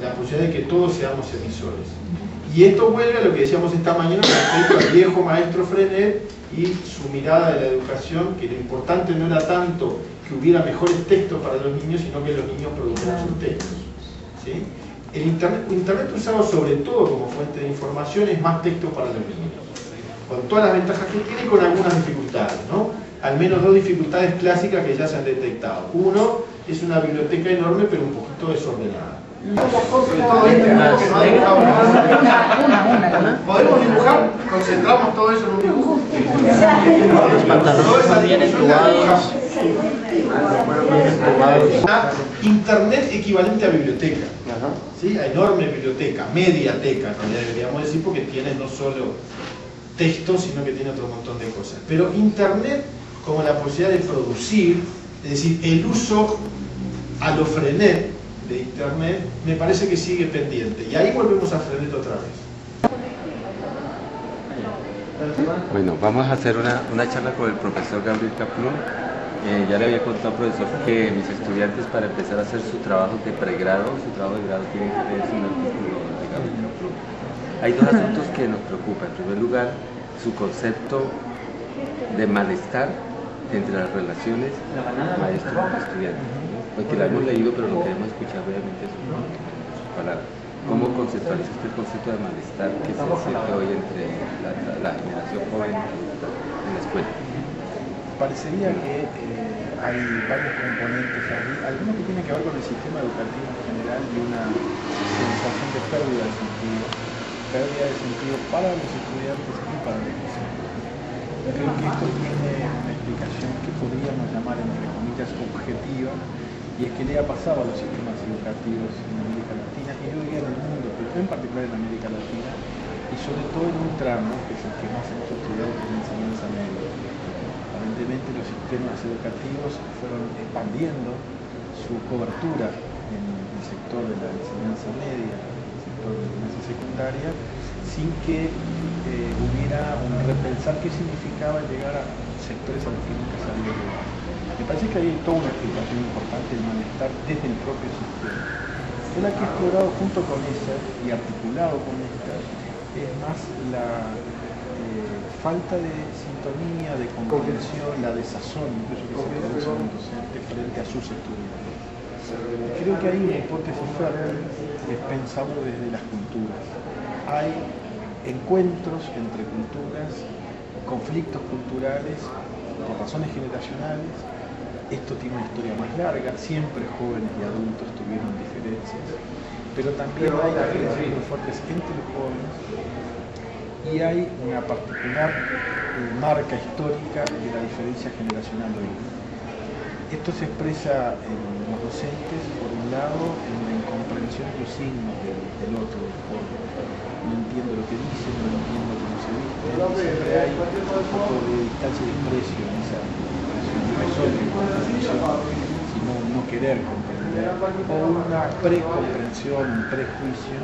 la posibilidad de que todos seamos emisores. Y esto vuelve a lo que decíamos esta mañana respecto al viejo maestro Frenet y su mirada de la educación, que lo importante no era tanto que hubiera mejores textos para los niños, sino que los niños produjeran sus textos. ¿Sí? El Internet usado sobre todo como fuente de información es más texto para los niños, con todas las ventajas que tiene y con algunas dificultades, ¿no? Al menos dos dificultades clásicas que ya se han detectado. Uno, es una biblioteca enorme pero un poquito desordenada. ¿Podemos dibujar? ¿Concentramos todo eso en un dibujo? Los pantalones están bien entubados. Internet equivalente a biblioteca. ¿Sí? A enorme biblioteca, mediateca, en realidad deberíamos decir, porque tiene no solo texto, sino que tiene otro montón de cosas. Pero Internet como la posibilidad de producir, es decir, el uso a lo Frenet de Internet, me parece que sigue pendiente. Y ahí volvemos a Frenet otra vez. Bueno, vamos a hacer una charla con el profesor Gabriel Kaplun. Ya le había contado al profesor que mis estudiantes, para empezar a hacer su trabajo de pregrado, su trabajo de grado, tienen que leer un artículo de Gabriel Kaplun. Hay dos asuntos que nos preocupan. En primer lugar, su concepto de malestar entre las relaciones maestro-estudiante, porque la hemos leído, pero lo queremos escuchar brevemente su palabra. ¿Cómo conceptualiza usted el concepto de malestar que se siente hoy entre la generación joven en la escuela? Parecería que hay varios componentes ahí, algunos que tienen que ver con el sistema educativo en general y una sensación de pérdida de sentido para los estudiantes y para los docentes. Creo que esto tiene una explicación que podríamos llamar, entre comillas, objetiva, y es que le ha pasado a los sistemas educativos en América Latina, y yo diría en el mundo, pero en particular en América Latina, y sobre todo en un tramo que es el que más hemos estudiado, que es la enseñanza media. Aparentemente los sistemas educativos fueron expandiendo su cobertura en el sector de la enseñanza media, en el sector de la enseñanza secundaria, sin que hubiera un repensar qué significaba llegar a sectores a los que nunca se había llegado. Me parece que hay toda una explicación importante del malestar desde el propio sistema. Yo la que he explorado junto con esa y articulado con esta es más la falta de sintonía, de comprensión, la desazón, incluso que se produce en un docente frente a sus estudiantes. Creo que hay una hipótesis fértil que es pensarlo desde las culturas. Hay encuentros entre culturas, conflictos culturales por razones generacionales. Esto tiene una historia más larga, siempre jóvenes y adultos tuvieron diferencias, pero también hay diferencias muy fuertes entre los jóvenes y hay una particular marca histórica de la diferencia generacional de hoy. Esto se expresa en los docentes, por un lado, en la incomprensión de los signos del otro, del joven. No entiendo lo que dice, no entiendo cómo se viste, siempre hay un poco de distancia y desprecio en esa sino no querer comprender, o una precomprensión, un prejuicio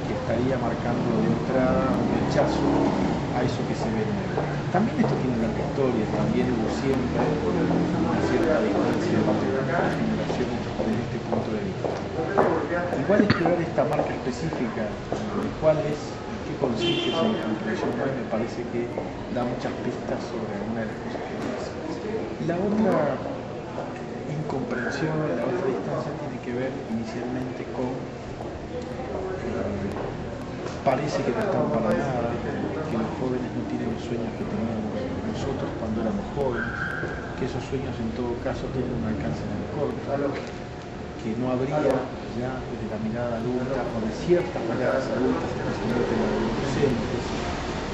que estaría marcando de entrada un rechazo a eso que se ve nuevo. También esto tiene larga historia, también hubo siempre una cierta distancia entre las generaciones desde este punto de vista. Igual explorar esta marca específica de cuál es, qué consiste esa incomprensión, me parece que da muchas pistas sobre alguna de las cosas que dice. La otra incomprensión, la otra distancia tiene que ver inicialmente con parece que no están para nada, que los jóvenes no tienen los sueños que teníamos nosotros cuando éramos jóvenes, que esos sueños en todo caso tienen un alcance muy corto, que no habría ya desde la mirada adulta o de ciertas miradas adultas, especialmente la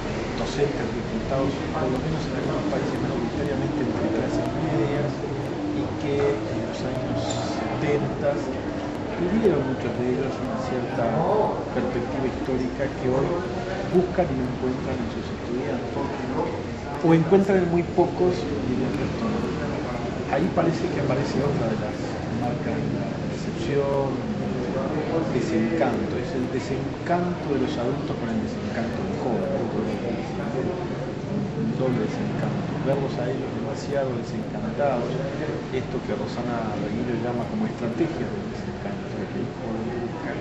de docentes reclutados, por lo menos en algunos países mayoritariamente entre clases medias, y que en los años 70 tuvieron muchos de ellos una cierta perspectiva histórica que hoy buscan y no encuentran en sus estudiantes, o encuentran en muy pocos y en el resto no. Ahí parece que aparece otra de las marcas de la decepción, desencanto, es el desencanto de los adultos con el desencanto del joven, un doble desencanto, verlos a ellos demasiado desencantados, esto que Rosana Reguillo llama como estrategia del desencanto, que el joven busca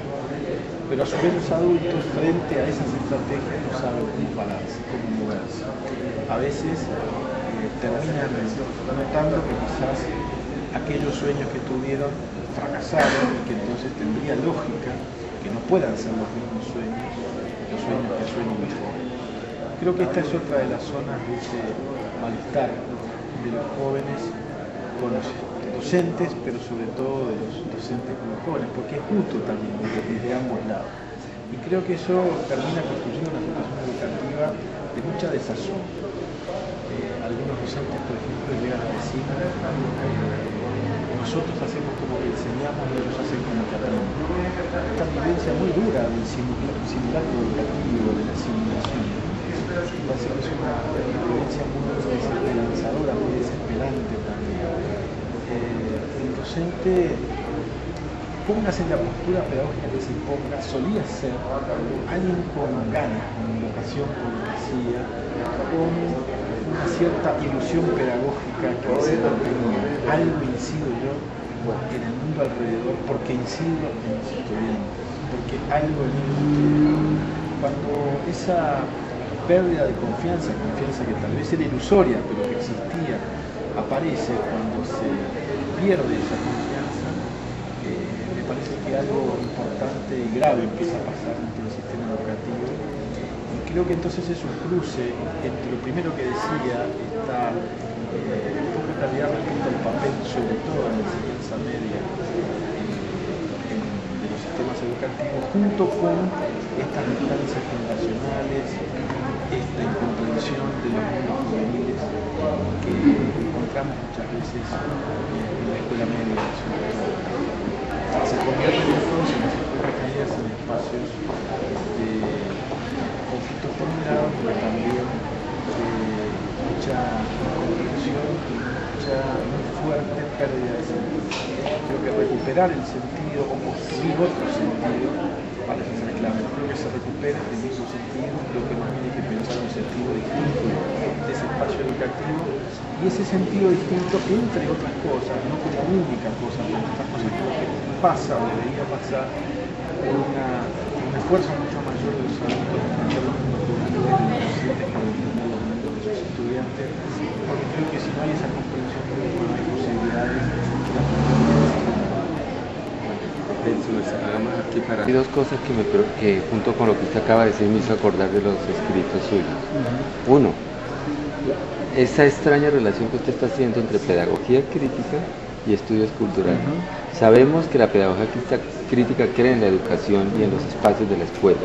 pero a su vez los adultos frente a esas estrategias no saben cómo pararse, cómo moverse. A veces terminan notando que quizás aquellos sueños que tuvieron fracasaron y que entonces tendría lógica que no puedan ser los mismos sueños, los sueños que sueñan mejor. Creo que esta es otra de las zonas de ese malestar de los jóvenes con los docentes, pero sobre todo de los docentes con los jóvenes, porque es mutuo también desde ambos lados. Y creo que eso termina construyendo una situación educativa de mucha desazón. Algunos docentes, por ejemplo, llegan a decir nosotros hacemos como que enseñamos y ellos hacen como que aprenden. Esta vivencia muy dura del simulacro educativo, de la simulación, me parece que es una vivencia muy desesperanzadora, muy desesperante también. El docente, póngase en la postura pedagógica que se imponga, solía ser alguien con ganas, con vocación, con poesía, con una cierta ilusión pedagógica que se tenía. Algo incido yo en el mundo alrededor porque incido en los estudiantes, porque algo en ellos. Cuando esa pérdida de confianza que tal vez era ilusoria, pero que existía, aparece, cuando se pierde esa confianza, me parece que algo importante y grave empieza a pasar dentro del sistema educativo. Y creo que entonces es un cruce entre lo primero que decía, está un poco en realidad respecto al papel, sobre todo en la enseñanza media de los sistemas educativos, junto con estas distancias generacionales, esta incomprensión de los mundos juveniles que encontramos muchas veces en la escuela media, sobre todo. Se convierten entonces en las escuelas medias en espacios de conflictos por un lado, pero también mucha incomprensión y mucha muy fuerte pérdida de sentido. Creo que recuperar el sentido o construir otro sentido parece ser clave. No creo que se recupere el mismo sentido, creo que más bien hay que pensar un sentido distinto de ese espacio educativo, y ese sentido distinto, entre otras cosas, no como única cosa, pero estas cosas creo que pasa o debería pasar por un esfuerzo mucho mayor de los adultos en los mundos juveniles, de los docentes que entienden los mundos de sus estudiantes, porque creo que si no hay esa comprensión mutua, no hay posibilidades de Hay dos cosas que junto con lo que usted acaba de decir me hizo acordar de los escritos suyos. Uno, esa extraña relación que usted está haciendo entre pedagogía crítica y estudios culturales. Sabemos que la pedagogía crítica cree en la educación y en los espacios de la escuela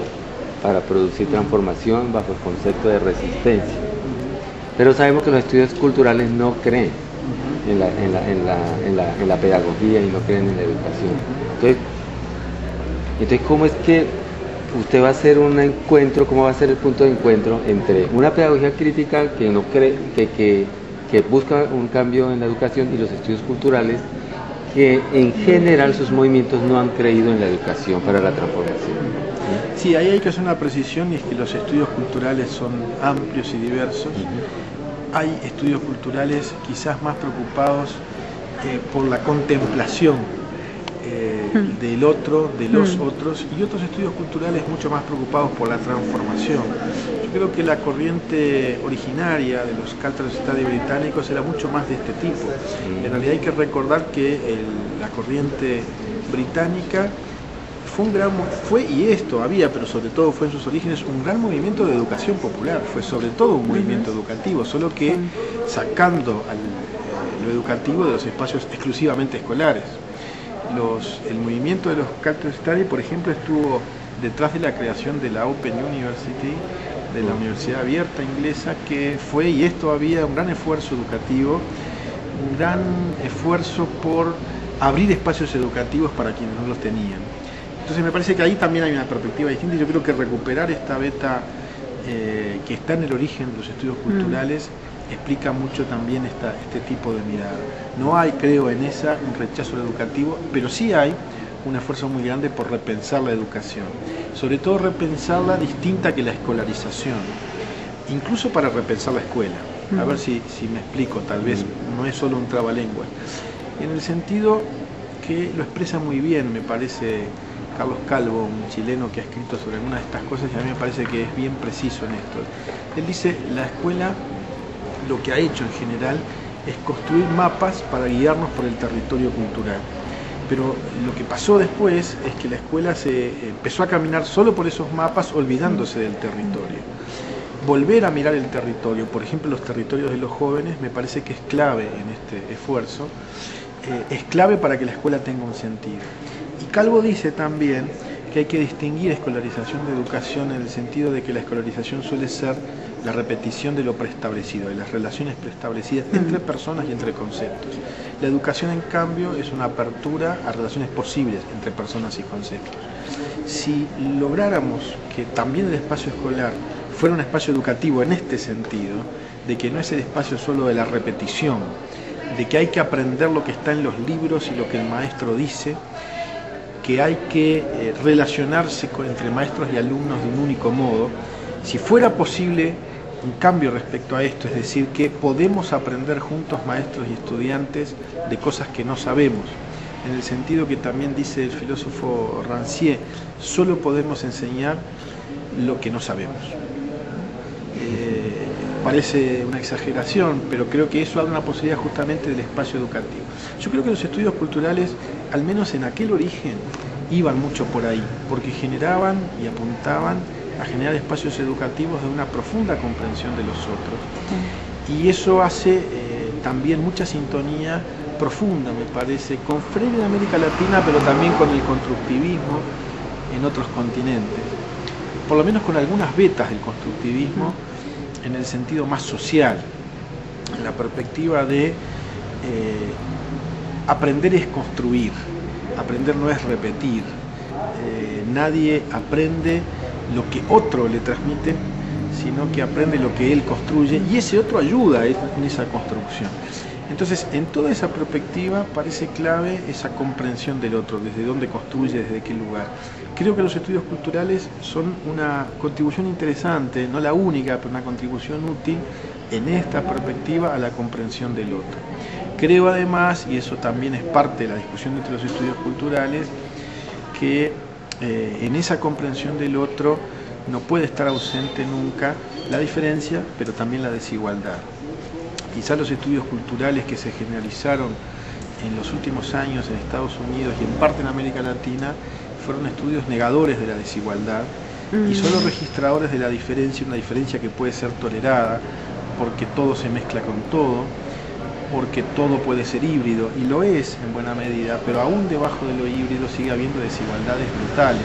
para producir transformación bajo el concepto de resistencia. Pero sabemos que los estudios culturales no creen en la pedagogía y no creen en la educación. Entonces, ¿cómo es que usted va a hacer un encuentro, cómo va a ser el punto de encuentro entre una pedagogía crítica que no cree, que busca un cambio en la educación, y los estudios culturales que en general sus movimientos no han creído en la educación para la transformación? Sí, ahí hay que hacer una precisión, y es que los estudios culturales son amplios y diversos. Hay estudios culturales quizás más preocupados por la contemplación del otro, de los otros, y otros estudios culturales mucho más preocupados por la transformación. Yo creo que la corriente originaria de los Cultural Studies británicos era mucho más de este tipo. En realidad hay que recordar que la corriente británica fue y es todavía, pero sobre todo fue en sus orígenes, un gran movimiento de educación popular. Fue sobre todo un movimiento educativo, solo que sacando lo educativo de los espacios exclusivamente escolares. El movimiento de los Cultural Studies, por ejemplo, estuvo detrás de la creación de la Open University, de la Universidad Abierta Inglesa, que fue y es todavía un gran esfuerzo educativo, un gran esfuerzo por abrir espacios educativos para quienes no los tenían. Entonces me parece que ahí también hay una perspectiva distinta, y yo creo que recuperar esta beta que está en el origen de los estudios culturales explica mucho también este tipo de mirada. No hay, creo, en esa un rechazo al educativo, pero sí hay un esfuerzo muy grande por repensar la educación, sobre todo repensarla distinta que la escolarización, incluso para repensar la escuela. A ver si me explico, tal vez no es solo un trabalenguas, en el sentido que lo expresa muy bien, me parece, Carlos Calvo, un chileno que ha escrito sobre algunas de estas cosas y a mí me parece que es bien preciso en esto. Él dice, la escuela lo que ha hecho en general es construir mapas para guiarnos por el territorio cultural. Pero lo que pasó después es que la escuela se empezó a caminar solo por esos mapas, olvidándose del territorio. Volver a mirar el territorio, por ejemplo los territorios de los jóvenes, me parece que es clave en este esfuerzo, es clave para que la escuela tenga un sentido. Y Calvo dice también que hay que distinguir escolarización de educación en el sentido de que la escolarización suele ser la repetición de lo preestablecido, de las relaciones preestablecidas entre personas y entre conceptos. La educación, en cambio, es una apertura a relaciones posibles entre personas y conceptos. Si lográramos que también el espacio escolar fuera un espacio educativo en este sentido, de que no es el espacio solo de la repetición, de que hay que aprender lo que está en los libros y lo que el maestro dice, que hay que relacionarse entre maestros y alumnos de un único modo, si fuera posible un cambio respecto a esto, es decir, que podemos aprender juntos maestros y estudiantes de cosas que no sabemos, en el sentido que también dice el filósofo Rancière, solo podemos enseñar lo que no sabemos. Parece una exageración, pero creo que eso abre una posibilidad justamente del espacio educativo. Yo creo que los estudios culturales, al menos en aquel origen, iban mucho por ahí, porque generaban y apuntaban a generar espacios educativos de una profunda comprensión de los otros. Y eso hace también mucha sintonía profunda, me parece, con Freire en América Latina, pero también con el constructivismo en otros continentes. Por lo menos con algunas vetas del constructivismo, en el sentido más social, en la perspectiva de aprender es construir, aprender no es repetir, nadie aprende lo que otro le transmite, sino que aprende lo que él construye y ese otro ayuda en esa construcción. Entonces, en toda esa perspectiva parece clave esa comprensión del otro, desde dónde construye, desde qué lugar. Creo que los estudios culturales son una contribución interesante, no la única, pero una contribución útil en esta perspectiva a la comprensión del otro. Creo además, y eso también es parte de la discusión entre los estudios culturales, que en esa comprensión del otro no puede estar ausente nunca la diferencia, pero también la desigualdad. Quizás los estudios culturales que se generalizaron en los últimos años en Estados Unidos y en parte en América Latina fueron estudios negadores de la desigualdad y solo registradores de la diferencia, una diferencia que puede ser tolerada porque todo se mezcla con todo, porque todo puede ser híbrido, y lo es en buena medida, pero aún debajo de lo híbrido sigue habiendo desigualdades brutales,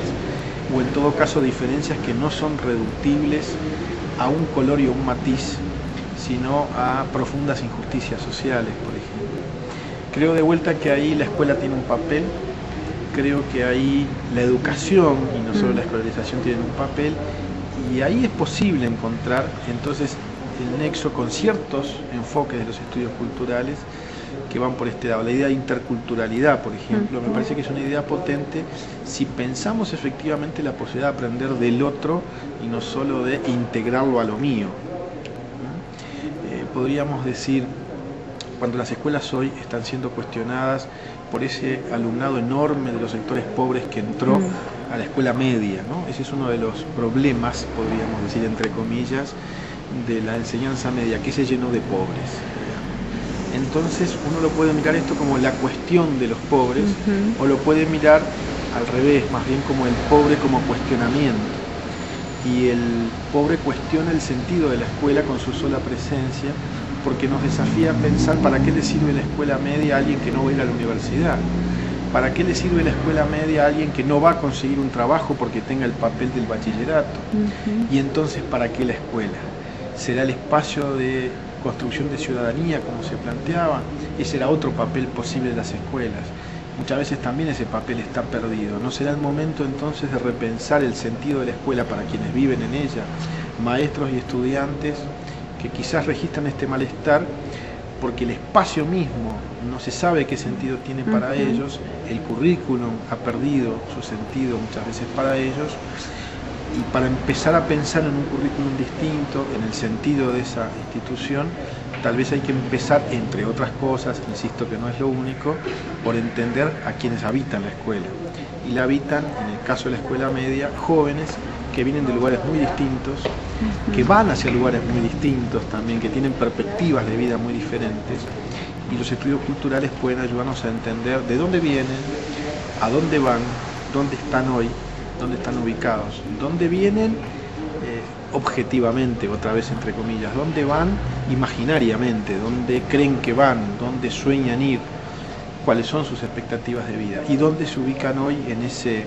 o en todo caso diferencias que no son reductibles a un color y a un matiz, sino a profundas injusticias sociales, por ejemplo. Creo de vuelta que ahí la escuela tiene un papel, creo que ahí la educación y no solo la escolarización tienen un papel, y ahí es posible encontrar entonces el nexo con ciertos enfoques de los estudios culturales que van por este lado. La idea de interculturalidad, por ejemplo, me parece que es una idea potente si pensamos efectivamente la posibilidad de aprender del otro y no solo de integrarlo a lo mío. Podríamos decir, cuando las escuelas hoy están siendo cuestionadas por ese alumnado enorme de los sectores pobres que entró a la escuela media, ¿no? Ese es uno de los problemas, podríamos decir entre comillas, de la enseñanza media, que se llenó de pobres. Entonces uno lo puede mirar esto como la cuestión de los pobres, o lo puede mirar al revés, más bien como el pobre como cuestionamiento. Y el pobre cuestiona el sentido de la escuela con su sola presencia, porque nos desafía a pensar para qué le sirve la escuela media a alguien que no va a ir a la universidad, para qué le sirve la escuela media a alguien que no va a conseguir un trabajo porque tenga el papel del bachillerato, y entonces para qué la escuela. ¿Será el espacio de construcción de ciudadanía como se planteaba? Ese era otro papel posible de las escuelas. Muchas veces también ese papel está perdido. ¿No será el momento entonces de repensar el sentido de la escuela para quienes viven en ella, maestros y estudiantes que quizás registran este malestar porque el espacio mismo no se sabe qué sentido tiene para ellos, el currículum ha perdido su sentido muchas veces para ellos, y para empezar a pensar en un currículum distinto, en el sentido de esa institución, tal vez hay que empezar, entre otras cosas, insisto que no es lo único, por entender a quienes habitan la escuela. Y la habitan, en el caso de la escuela media, jóvenes que vienen de lugares muy distintos, que van hacia lugares muy distintos también, que tienen perspectivas de vida muy diferentes, y los estudios culturales pueden ayudarnos a entender de dónde vienen, a dónde van, dónde están hoy, dónde están ubicados, dónde vienen objetivamente, otra vez entre comillas, dónde van imaginariamente, dónde creen que van, dónde sueñan ir, cuáles son sus expectativas de vida y dónde se ubican hoy en ese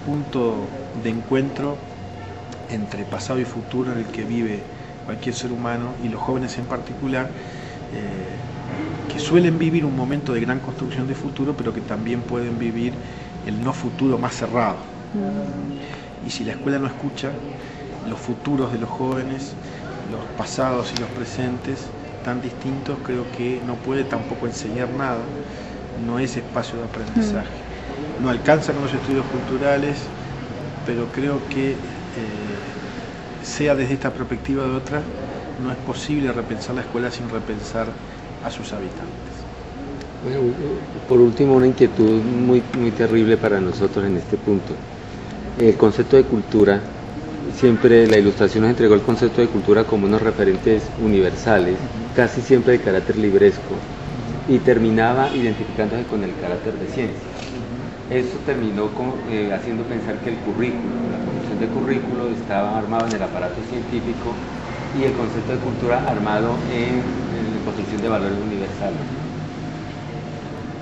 punto de encuentro entre pasado y futuro en el que vive cualquier ser humano y los jóvenes en particular, que suelen vivir un momento de gran construcción de futuro, pero que también pueden vivir el no futuro más cerrado. Y si la escuela no escucha los futuros de los jóvenes, los pasados y los presentes tan distintos, creo que no puede tampoco enseñar nada, no es espacio de aprendizaje. No alcanza con los estudios culturales, pero creo que sea desde esta perspectiva o de otra, no es posible repensar la escuela sin repensar a sus habitantes. Bueno, por último, una inquietud muy terrible para nosotros en este punto. El concepto de cultura, siempre la Ilustración nos entregó el concepto de cultura como unos referentes universales, casi siempre de carácter libresco, y terminaba identificándose con el carácter de ciencia. Eso terminó haciendo pensar que el currículo, la construcción de currículo estaba armado en el aparato científico y el concepto de cultura armado en la construcción de valores universales.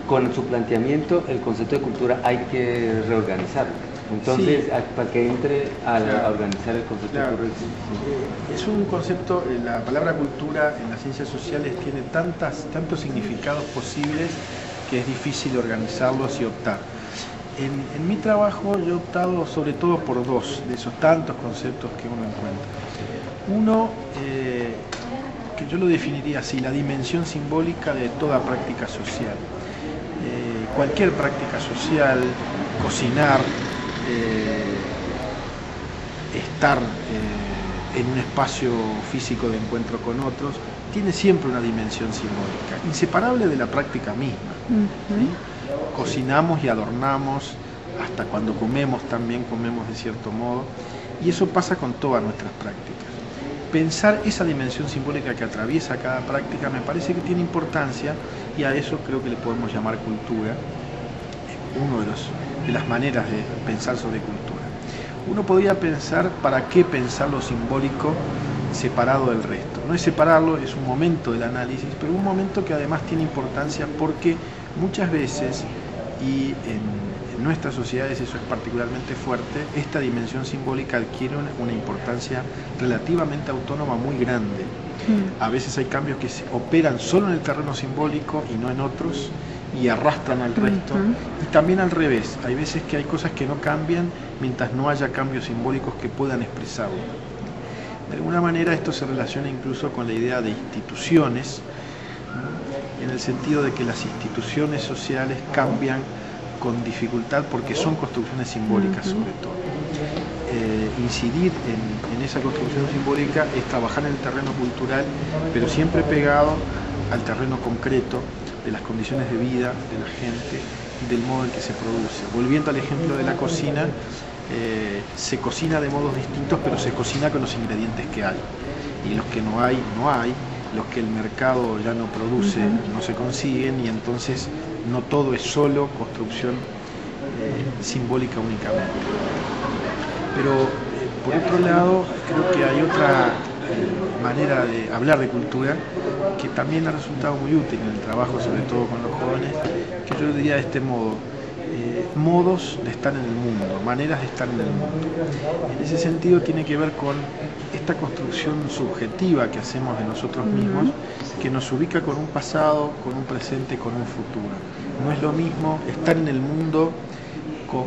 Con su planteamiento, el concepto de cultura hay que reorganizarlo. Entonces, sí, para que entre a organizar el concepto de currículo. Es un concepto, la palabra cultura en las ciencias sociales tiene tantos significados posibles que es difícil organizarlos y optar. En mi trabajo yo he optado sobre todo por dos de esos tantos conceptos que uno encuentra. Uno, que yo lo definiría así, la dimensión simbólica de toda práctica social. Cualquier práctica social, cocinar, estar en un espacio físico de encuentro con otros, tiene siempre una dimensión simbólica, inseparable de la práctica misma. ¿Sí? Cocinamos y adornamos, hasta cuando comemos también comemos de cierto modo, y eso pasa con todas nuestras prácticas. Pensar esa dimensión simbólica que atraviesa cada práctica me parece que tiene importancia, y a eso creo que le podemos llamar cultura, una de las maneras de pensar sobre cultura. Uno podría pensar para qué pensar lo simbólico separado del resto. No es separarlo, es un momento del análisis, pero un momento que además tiene importancia porque muchas veces, y en nuestras sociedades eso es particularmente fuerte, esta dimensión simbólica adquiere una importancia relativamente autónoma muy grande. A veces hay cambios que se operan solo en el terreno simbólico y no en otros, y arrastran al resto, y también al revés, hay veces que hay cosas que no cambian mientras no haya cambios simbólicos que puedan expresarlo. De alguna manera esto se relaciona incluso con la idea de instituciones, en el sentido de que las instituciones sociales cambian con dificultad porque son construcciones simbólicas sobre todo. Incidir en esa construcción simbólica es trabajar en el terreno cultural, pero siempre pegado al terreno concreto de las condiciones de vida de la gente y del modo en que se produce. Volviendo al ejemplo de la cocina, se cocina de modos distintos, pero se cocina con los ingredientes que hay. Y los que no hay, no hay. Los que el mercado ya no produce, no se consiguen, y entonces no todo es solo construcción simbólica únicamente. Pero, por otro lado, creo que hay otra manera de hablar de cultura que también ha resultado muy útil en el trabajo, sobre todo con los jóvenes, que yo diría de este modo, modos de estar en el mundo, maneras de estar en el mundo. En ese sentido tiene que ver con esta construcción subjetiva que hacemos de nosotros mismos, que nos ubica con un pasado, con un presente, con un futuro. No es lo mismo estar en el mundo con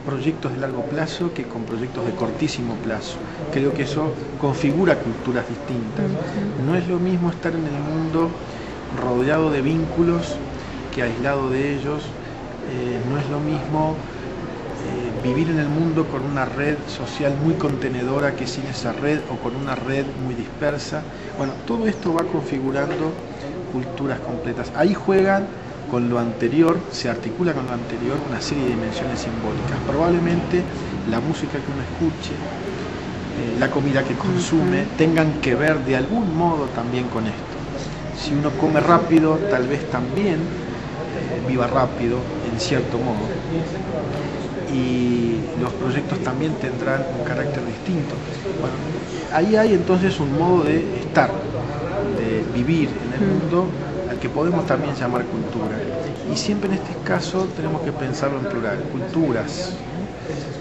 proyectos de largo plazo que con proyectos de cortísimo plazo. Creo que eso configura culturas distintas. No es lo mismo estar en el mundo rodeado de vínculos que aislado de ellos. No es lo mismo vivir en el mundo con una red social muy contenedora que sin esa red, o con una red muy dispersa. Bueno, todo esto va configurando culturas completas. Ahí juegan con lo anterior, se articula con lo anterior una serie de dimensiones simbólicas. Probablemente la música que uno escuche, la comida que consume, tengan que ver de algún modo también con esto. Si uno come rápido, tal vez también viva rápido, en cierto modo. Y los proyectos también tendrán un carácter distinto. Bueno, ahí hay entonces un modo de estar, de vivir en el mundo, al que podemos también llamar cultura. Y siempre en este caso tenemos que pensarlo en plural, culturas.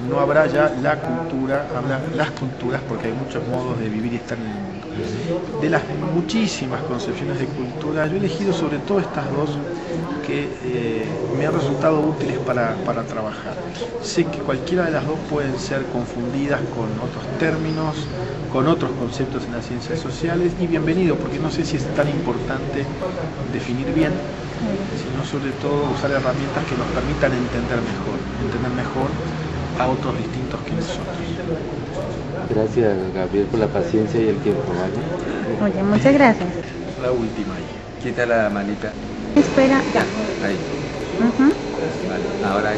No habrá ya la cultura, habrá las culturas, porque hay muchos modos de vivir y estar en el mundo. De las muchísimas concepciones de cultura, yo he elegido sobre todo estas dos que me han resultado útiles para trabajar. Sé que cualquiera de las dos pueden ser confundidas con otros términos, con otros conceptos en las ciencias sociales, y bienvenido, porque no sé si es tan importante definir bien, sino sobre todo usar herramientas que nos permitan entender mejor a otros distintos que nosotros. Gracias, Gabriel, por la paciencia y el tiempo, ¿vale? Oye, muchas gracias. La última ahí. Quita la manita. Espera, ya. Ahí. Vale, ahora